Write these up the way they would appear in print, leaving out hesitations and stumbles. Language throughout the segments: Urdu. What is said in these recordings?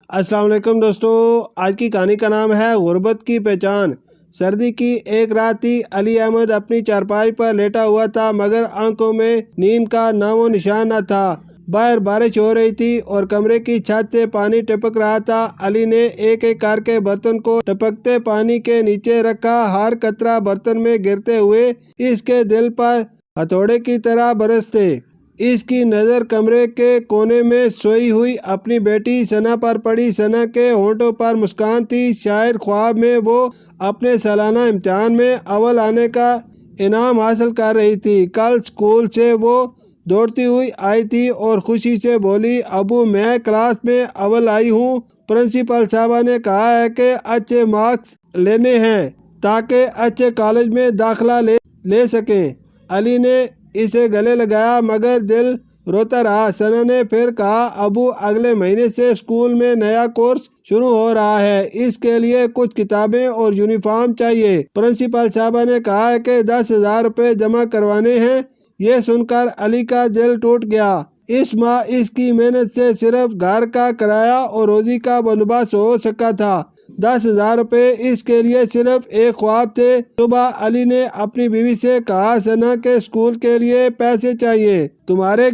السلام علیکم دوستو، آج کی کہانی کا نام ہے غربت کی پہچان۔ سردی کی ایک رات تھی۔ علی احمد اپنی چارپائی پر لیٹا ہوا تھا مگر آنکھوں میں نیند کا نام و نشان نہ تھا۔ باہر بارش ہو رہی تھی اور کمرے کی چھت سے پانی ٹپک رہا تھا۔ علی نے ایک ایک کر کے برتن کو ٹپکتے پانی کے نیچے رکھا۔ ہر قطرہ برتن میں گرتے ہوئے اس کے دل پر ہتھوڑے کی طرح برستے۔ اس کی نظر کمرے کے کونے میں سوئی ہوئی اپنی بیٹی ثنا پر پڑی۔ ثنا کے ہونٹوں پر مسکان تھی، شاید خواب میں وہ اپنے سالانہ امتحان میں اول آنے کا انعام حاصل کر رہی تھی۔ کل اسکول سے وہ دوڑتی ہوئی آئی تھی اور خوشی سے بولی، ابو میں کلاس میں اول آئی ہوں۔ پرنسپل صاحبہ نے کہا ہے کہ اچھے مارکس لینے ہیں تاکہ اچھے کالج میں داخلہ لے سکیں۔ علی نے اسے گلے لگایا مگر دل روتا رہا۔ ثنا نے پھر کہا، ابو اگلے مہینے سے اسکول میں نیا کورس شروع ہو رہا ہے، اس کے لیے کچھ کتابیں اور یونیفارم چاہیے۔ پرنسپل صاحبہ نے کہا ہے کہ 10,000 روپے جمع کروانے ہیں۔ یہ سن کر علی کا دل ٹوٹ گیا۔ اس ماہ اس کی محنت سے صرف گھر کا کرایہ اور روزی کا بندوبست ہو سکا تھا۔ 10,000 روپے اس کے لیے صرف ایک خواب تھے۔ صبح علی نے اپنی بیوی سے کہا، ثنا کے اسکول کے لیے پیسے چاہیے، تمہارے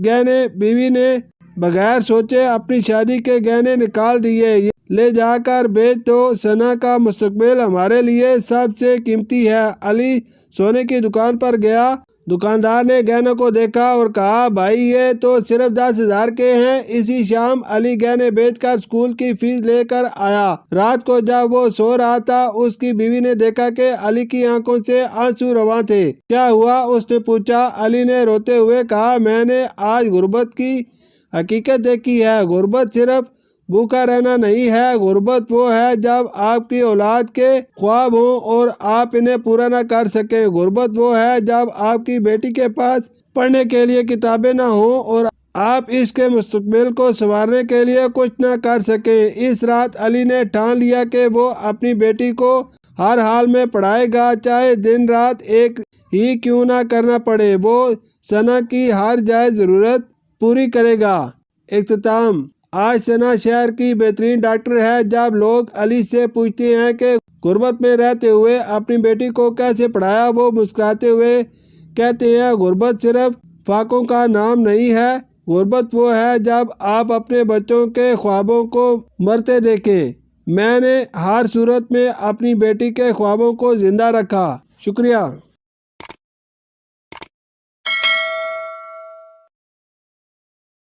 گہنے۔ بیوی نے بغیر سوچے اپنی شادی کے گہنے نکال دیے۔ لے جا کر بیچ دو، ثنا کا مستقبل ہمارے لیے سب سے قیمتی ہے۔ علی سونے کی دکان پر گیا۔ دکاندار نے گہنوں کو دیکھا اور کہا، بھائی یہ تو صرف 10,000 کے ہیں۔ اسی شام علی گہنے بیچ کر اسکول کی فیس لے کر آیا۔ رات کو جب وہ سو رہا تھا اس کی بیوی نے دیکھا کہ علی کی آنکھوں سے آنسو رواں تھے۔ کیا ہوا؟ اس نے پوچھا۔ علی نے روتے ہوئے کہا، میں نے آج غربت کی حقیقت دیکھی ہے۔ غربت صرف بھوکا رہنا نہیں ہے، غربت وہ ہے جب آپ کی اولاد کے خواب ہوں اور آپ انہیں پورا نہ کر سکیں۔ غربت وہ ہے جب آپ کی بیٹی کے پاس پڑھنے کے لیے کتابیں نہ ہوں اور آپ اس کے مستقبل کو سنوارنے کے لیے کچھ نہ کر سکیں۔ اس رات علی نے ٹھان لیا کہ وہ اپنی بیٹی کو ہر حال میں پڑھائے گا، چاہے دن رات ایک ہی کیوں نہ کرنا پڑے۔ وہ ثنا کی ہر جائز ضرورت پوری کرے گا۔ اختتام: آج ثنا شہر کی بہترین ڈاکٹر ہے۔ جب لوگ علی سے پوچھتے ہیں کہ غربت میں رہتے ہوئے اپنی بیٹی کو کیسے پڑھایا، وہ مسکراتے ہوئے کہتے ہیں، غربت صرف فاقوں کا نام نہیں ہے، غربت وہ ہے جب آپ اپنے بچوں کے خوابوں کو مرتے دیکھیں۔ میں نے ہر صورت میں اپنی بیٹی کے خوابوں کو زندہ رکھا۔ شکریہ۔